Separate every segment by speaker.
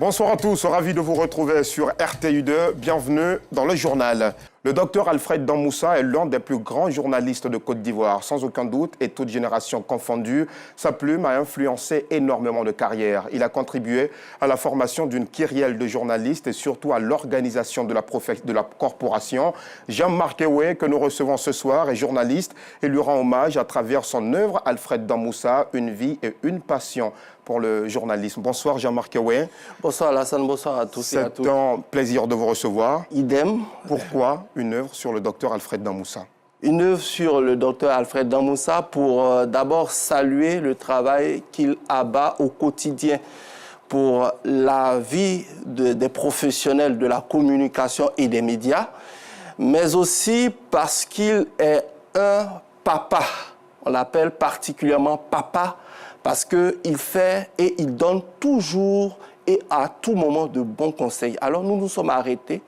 Speaker 1: Bonsoir à tous, ravi de vous retrouver sur RTU2. Bienvenue dans le journal. Le docteur Alfred Damboussa est l'un des plus grands journalistes de Côte d'Ivoire. Sans aucun doute, et toute génération confondue, sa plume a influencé énormément de carrières. Il a contribué à la formation d'une kyrielle de journalistes et surtout à l'organisation de la corporation. Jean-Marc Ewé, que nous recevons ce soir, est journaliste et lui rend hommage à travers son œuvre Alfred Damboussa, une vie et une passion pour le journalisme. Bonsoir Jean-Marc Ewé.
Speaker 2: Bonsoir Alassane, bonsoir à tous et à toutes.
Speaker 1: C'est un plaisir de vous recevoir.
Speaker 2: Idem.
Speaker 1: Pourquoi une œuvre sur le docteur Alfred Damboussa?
Speaker 2: Une œuvre sur le docteur Alfred Damboussa pour d'abord saluer le travail qu'il abat au quotidien pour la vie des professionnels de la communication et des médias, mais aussi parce qu'il est un papa. On l'appelle particulièrement papa parce qu'il fait et il donne toujours et à tout moment de bons conseils. Alors nous nous sommes arrêtés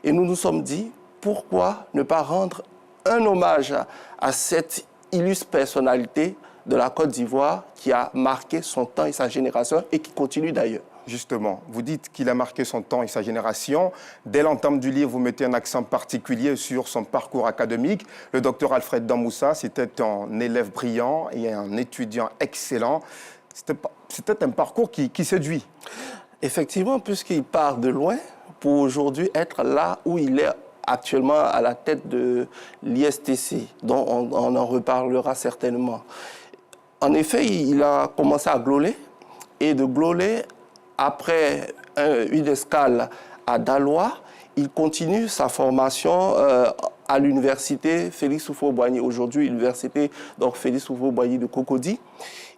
Speaker 2: et nous nous sommes dit, pourquoi ne pas rendre un hommage à cette illustre personnalité de la Côte d'Ivoire qui a marqué son temps et sa génération et qui continue d'ailleurs.
Speaker 1: Justement, vous dites qu'il a marqué son temps et sa génération. Dès l'entame du livre, vous mettez un accent particulier sur son parcours académique. Le docteur Alfred Damboussa, c'était un élève brillant et un étudiant excellent. C'était un parcours qui séduit.
Speaker 2: Effectivement, puisqu'il part de loin pour aujourd'hui être là où il est actuellement à la tête de l'ISTC, dont on en reparlera certainement. En effet, il a commencé à Glolé, et de Glolé, après une escale à Daloa, il continue sa formation à l'université Félix Houphouët-Boigny, aujourd'hui l'université Félix Houphouët-Boigny de Cocody.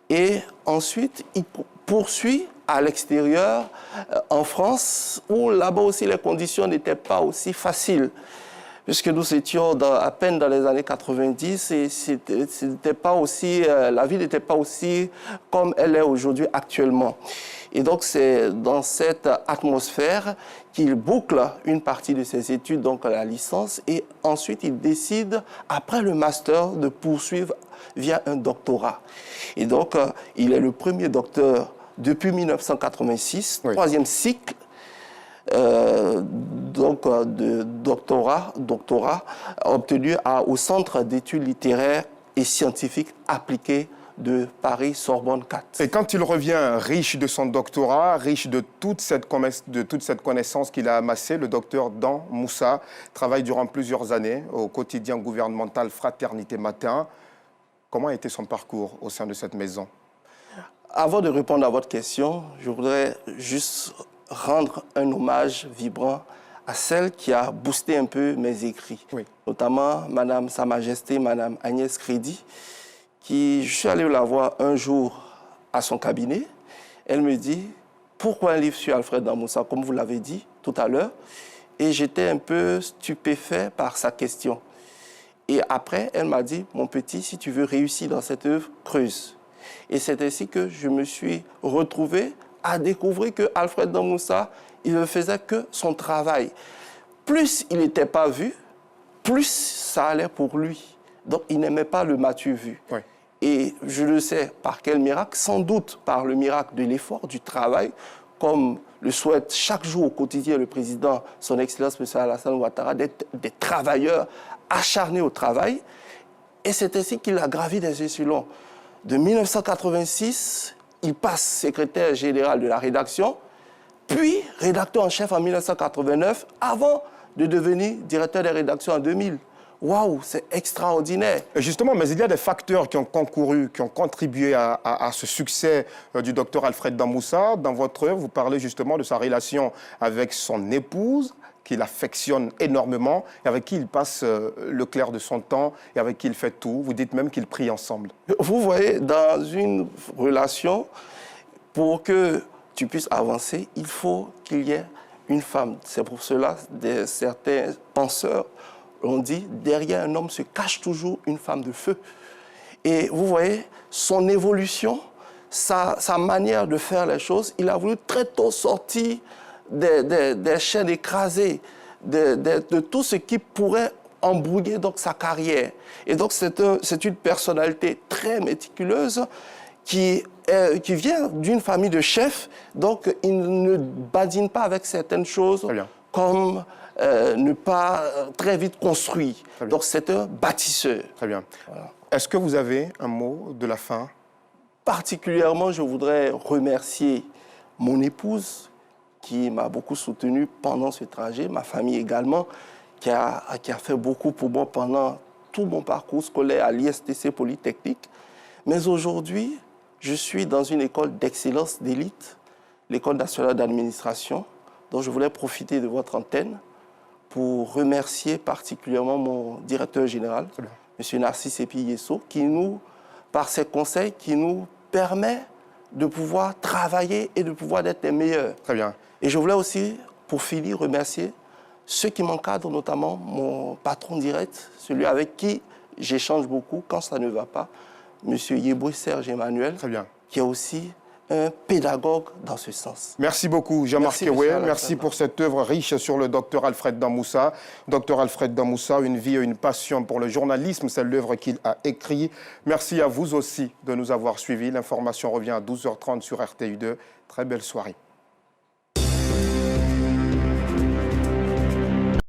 Speaker 2: Et ensuite, il poursuit à l'extérieur, en France, où là-bas aussi les conditions n'étaient pas aussi faciles. Puisque nous étions à peine dans les années 90 et c'était pas aussi, la vie n'était pas aussi comme elle est aujourd'hui actuellement. Et donc c'est dans cette atmosphère qu'il boucle une partie de ses études, donc la licence, et ensuite il décide, après le master, de poursuivre via un doctorat. Et donc il est le premier docteur depuis 1986, oui. Troisième cycle, de doctorat obtenu au Centre d'études littéraires et scientifiques appliquées de Paris-Sorbonne 4.
Speaker 1: Et quand il revient riche de son doctorat, riche de toute cette connaissance qu'il a amassée, le docteur Damboussa travaille durant plusieurs années au quotidien gouvernemental Fraternité Matin. Comment a été son parcours au sein de cette maison?
Speaker 2: Avant de répondre à votre question, je voudrais juste rendre un hommage vibrant à celle qui a boosté un peu mes écrits, oui. Notamment Madame Sa Majesté, Madame Agnès Crédit, je suis allé la voir un jour à son cabinet. Elle me dit, pourquoi un livre sur Alfred Damboussa, comme vous l'avez dit tout à l'heure? Et j'étais un peu stupéfait par sa question. Et après, elle m'a dit, mon petit, si tu veux réussir dans cette œuvre, creuse. Et c'est ainsi que je me suis retrouvé à découvrir que Alfred Damboussa, il ne faisait que son travail. Plus il n'était pas vu, plus ça allait pour lui. Donc il n'aimait pas le m'as-tu vu. Oui. Et je le sais par quel miracle, sans doute par le miracle de l'effort, du travail, comme le souhaite chaque jour au quotidien le président, son Excellence M. Alassane Ouattara, d'être des travailleurs acharnés au travail. Et c'est ainsi qu'il a gravi des échelons. De 1986, il passe secrétaire général de la rédaction, puis rédacteur en chef en 1989, avant de devenir directeur des rédactions en 2000. Waouh, c'est extraordinaire.
Speaker 1: Justement, mais il y a des facteurs qui ont concouru, qui ont contribué à ce succès du docteur Alfred Damboussa. Dans votre œuvre, vous parlez justement de sa relation avec son épouse, qu'il affectionne énormément, et avec qui il passe le clair de son temps, et avec qui il fait tout. Vous dites même qu'ils prient ensemble.
Speaker 2: Vous voyez, dans une relation, pour que tu puisses avancer, il faut qu'il y ait une femme. C'est pour cela que certains penseurs ont dit, derrière un homme se cache toujours une femme de feu. Et vous voyez, son évolution, sa manière de faire les choses, il a voulu très tôt sortir des chaînes écrasées, de tout ce qui pourrait embrouiller donc sa carrière. Et donc c'est une personnalité très méticuleuse qui vient d'une famille de chefs, donc il ne badine pas avec certaines choses comme ne pas très vite construire. Donc c'est un bâtisseur.
Speaker 1: Très bien. Voilà. Est-ce que vous avez un mot de la fin?
Speaker 2: Particulièrement, je voudrais remercier mon épouse qui m'a beaucoup soutenu pendant ce trajet, ma famille également, qui a fait beaucoup pour moi pendant tout mon parcours scolaire à l'ISTC Polytechnique. Mais aujourd'hui, je suis dans une école d'excellence d'élite, l'École nationale d'administration, dont je voulais profiter de votre antenne pour remercier particulièrement mon directeur général, M. Narcisse Epi-Yesso, qui nous, par ses conseils, qui nous permet de pouvoir travailler et de pouvoir être les meilleurs.
Speaker 1: Très bien.
Speaker 2: Et je voulais aussi, pour finir, remercier ceux qui m'encadrent, notamment mon patron direct, celui avec qui j'échange beaucoup quand ça ne va pas, M. Yeboui Serge Emmanuel, qui est aussi un pédagogue dans ce sens.
Speaker 1: Merci beaucoup, Jean-Marc Kewé. Merci pour cette œuvre riche sur le docteur Alfred Damboussa. Docteur Alfred Damboussa, une vie et une passion pour le journalisme, c'est l'œuvre qu'il a écrite. Merci à vous aussi de nous avoir suivis. L'information revient à 12h30 sur RTU2. Très belle soirée.